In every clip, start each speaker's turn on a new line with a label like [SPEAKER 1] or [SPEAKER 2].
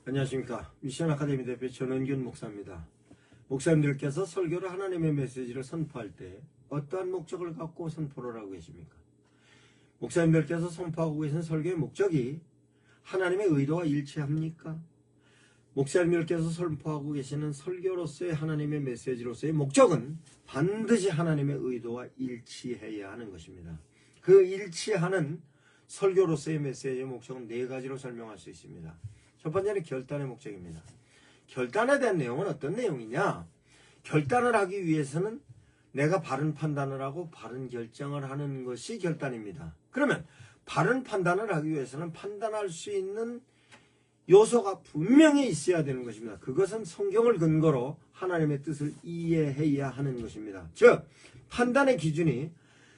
[SPEAKER 1] 안녕하십니까. 미션 아카데미 대표 전원균 목사입니다. 목사님들께서 설교를 하나님의 메시지를 선포할 때 어떠한 목적을 갖고 선포를 하고 계십니까? 목사님들께서 선포하고 계신 설교의 목적이 하나님의 의도와 일치합니까? 목사님들께서 선포하고 계시는 설교로서의 하나님의 메시지로서의 목적은 반드시 하나님의 의도와 일치해야 하는 것입니다. 그 일치하는 설교로서의 메시지의 목적은 네 가지로 설명할 수 있습니다. 첫 번째는 결단의 목적입니다. 결단에 대한 내용은 어떤 내용이냐? 결단을 하기 위해서는 내가 바른 판단을 하고 바른 결정을 하는 것이 결단입니다. 그러면 바른 판단을 하기 위해서는 판단할 수 있는 요소가 분명히 있어야 되는 것입니다. 그것은 성경을 근거로 하나님의 뜻을 이해해야 하는 것입니다. 즉, 판단의 기준이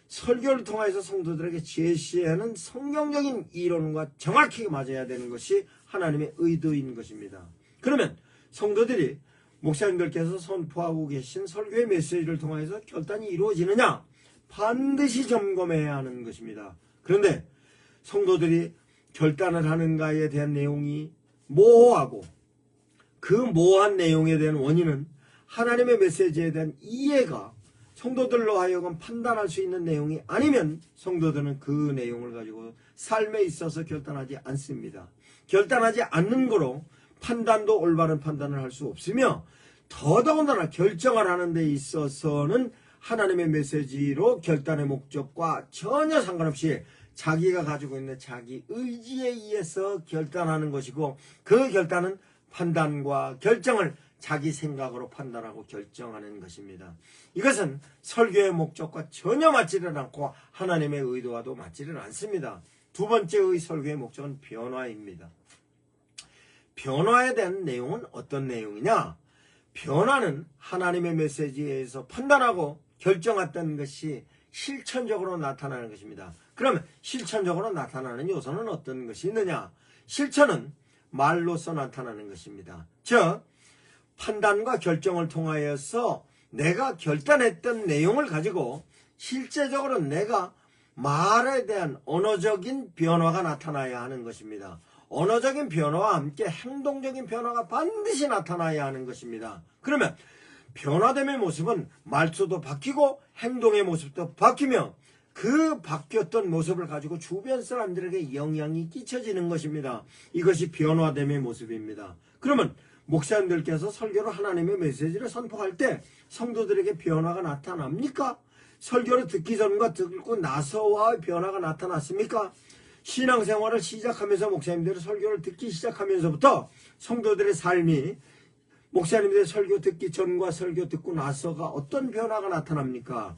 [SPEAKER 1] 설교를 통해서 성도들에게 제시하는 성경적인 이론과 정확히 맞아야 되는 것이 하나님의 의도인 것입니다. 그러면 성도들이 목사님들께서 선포하고 계신 설교의 메시지를 통해서 결단이 이루어지느냐? 반드시 점검해야 하는 것입니다. 그런데 성도들이 결단을 하는가에 대한 내용이 모호하고 그 모호한 내용에 대한 원인은 하나님의 메시지에 대한 이해가 성도들로 하여금 판단할 수 있는 내용이 아니면 성도들은 그 내용을 가지고 삶에 있어서 결단하지 않습니다. 결단하지 않는 거로 판단도 올바른 판단을 할 수 없으며 더더군다나 결정을 하는 데 있어서는 하나님의 메시지로 결단의 목적과 전혀 상관없이 자기가 가지고 있는 자기 의지에 의해서 결단하는 것이고 그 결단은 판단과 결정을 자기 생각으로 판단하고 결정하는 것입니다. 이것은 설교의 목적과 전혀 맞지를 않고 하나님의 의도와도 맞지를 않습니다. 두 번째의 설교의 목적은 변화입니다. 변화에 대한 내용은 어떤 내용이냐? 변화는 하나님의 메시지에 의해서 판단하고 결정했던 것이 실천적으로 나타나는 것입니다. 그러면 실천적으로 나타나는 요소는 어떤 것이 있느냐? 실천은 말로서 나타나는 것입니다. 즉, 판단과 결정을 통하여서 내가 결단했던 내용을 가지고 실제적으로 내가 말에 대한 언어적인 변화가 나타나야 하는 것입니다. 언어적인 변화와 함께 행동적인 변화가 반드시 나타나야 하는 것입니다. 그러면 변화됨의 모습은 말투도 바뀌고 행동의 모습도 바뀌며 그 바뀌었던 모습을 가지고 주변 사람들에게 영향이 끼쳐지는 것입니다. 이것이 변화됨의 모습입니다. 그러면 목사님들께서 설교로 하나님의 메시지를 선포할 때 성도들에게 변화가 나타납니까? 설교를 듣기 전과 듣고 나서와 변화가 나타났습니까? 신앙생활을 시작하면서 목사님들의 설교를 듣기 시작하면서부터 성도들의 삶이 목사님들의 설교 듣기 전과 설교 듣고 나서가 어떤 변화가 나타납니까?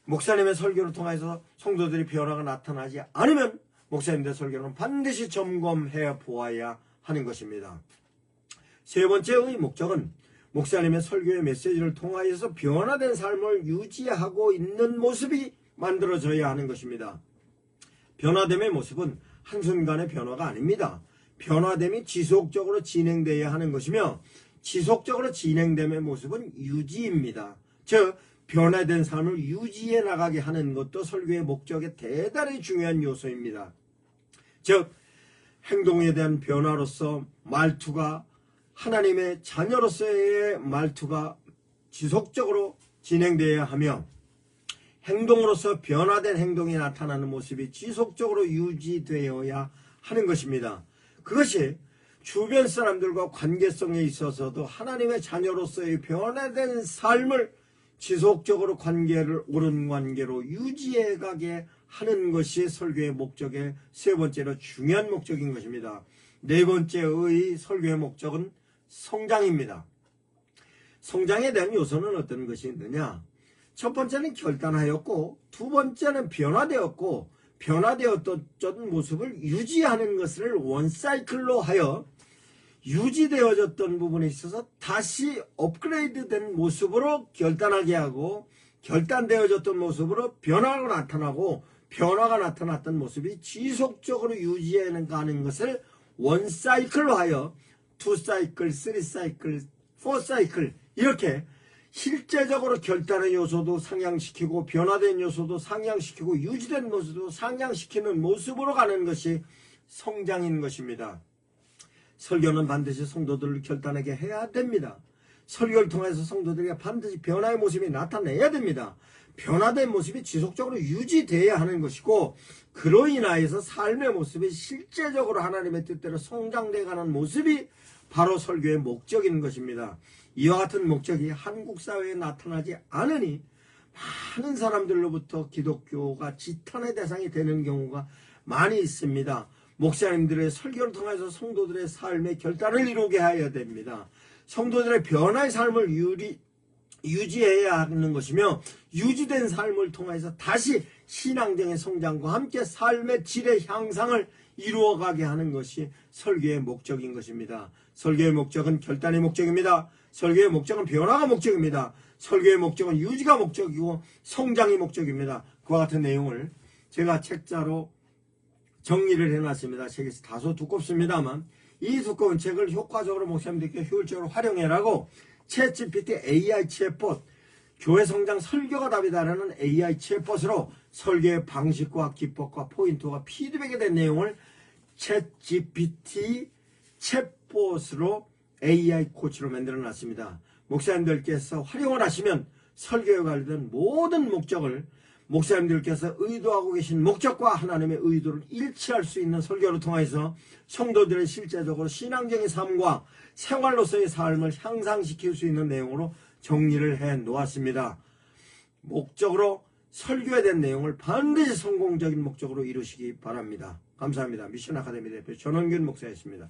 [SPEAKER 1] 목사님의 설교를 통해서 성도들이 변화가 나타나지 않으면 목사님들의 설교는 반드시 점검해 보아야 하는 것입니다. 세 번째의 목적은 목사님의 설교의 메시지를 통하여서 변화된 삶을 유지하고 있는 모습이 만들어져야 하는 것입니다. 변화됨의 모습은 한순간의 변화가 아닙니다. 변화됨이 지속적으로 진행되어야 하는 것이며 지속적으로 진행됨의 모습은 유지입니다. 즉, 변화된 삶을 유지해 나가게 하는 것도 설교의 목적의 대단히 중요한 요소입니다. 즉, 행동에 대한 변화로서 말투가 하나님의 자녀로서의 말투가 지속적으로 진행되어야 하며 행동으로서 변화된 행동이 나타나는 모습이 지속적으로 유지되어야 하는 것입니다. 그것이 주변 사람들과 관계성에 있어서도 하나님의 자녀로서의 변화된 삶을 지속적으로 옳은 관계로 유지해가게 하는 것이 설교의 목적의 세 번째로 중요한 목적인 것입니다. 네 번째의 설교의 목적은 성장입니다. 성장에 대한 요소는 어떤 것이 있느냐? 첫 번째는 결단하였고 두 번째는 변화되었고 변화되었던 모습을 유지하는 것을 원사이클로 하여 유지되어졌던 부분에 있어서 다시 업그레이드된 모습으로 결단하게 하고 결단되어졌던 모습으로 변화가 나타나고 변화가 나타났던 모습이 지속적으로 유지해가는 것을 원사이클로 하여 투사이클, 쓰리사이클, 포사이클 이렇게 실제적으로 결단의 요소도 상향시키고 변화된 요소도 상향시키고 유지된 모습도 상향시키는 모습으로 가는 것이 성장인 것입니다. 설교는 반드시 성도들을 결단하게 해야 됩니다. 설교를 통해서 성도들에게 반드시 변화의 모습이 나타내야 됩니다. 변화된 모습이 지속적으로 유지돼야 하는 것이고, 그로 인하여서 삶의 모습이 실제적으로 하나님의 뜻대로 성장돼가는 모습이 바로 설교의 목적인 것입니다. 이와 같은 목적이 한국 사회에 나타나지 않으니 많은 사람들로부터 기독교가 지탄의 대상이 되는 경우가 많이 있습니다. 목사님들의 설교를 통해서 성도들의 삶의 결단을 이루게 해야 됩니다. 성도들의 변화의 삶을 유지해야 하는 것이며, 유지된 삶을 통해서 다시 신앙적인 성장과 함께 삶의 질의 향상을 이루어가게 하는 것이 설교의 목적인 것입니다. 설교의 목적은 결단의 목적입니다. 설교의 목적은 변화가 목적입니다. 설교의 목적은 유지가 목적이고 성장이 목적입니다. 그와 같은 내용을 제가 책자로 정리를 해놨습니다. 책이 다소 두껍습니다만 이 두꺼운 책을 효과적으로 목사님들께 효율적으로 활용해라고 챗GPT AI 챗봇, 교회 성장 설교가 답이다라는 AI 챗봇으로 설교의 방식과 기법과 포인트와 피드백에 대한 내용을 챗GPT 챗봇으로 AI 코치로 만들어 놨습니다. 목사님들께서 활용을 하시면 설교에 관련된 모든 목적을 목사님들께서 의도하고 계신 목적과 하나님의 의도를 일치할 수 있는 설교를 통해서 성도들의 실제적으로 신앙적인 삶과 생활로서의 삶을 향상시킬 수 있는 내용으로 정리를 해 놓았습니다. 목적으로 설교에 대한 내용을 반드시 성공적인 목적으로 이루시기 바랍니다. 감사합니다. 미션 아카데미 대표 전원균 목사였습니다.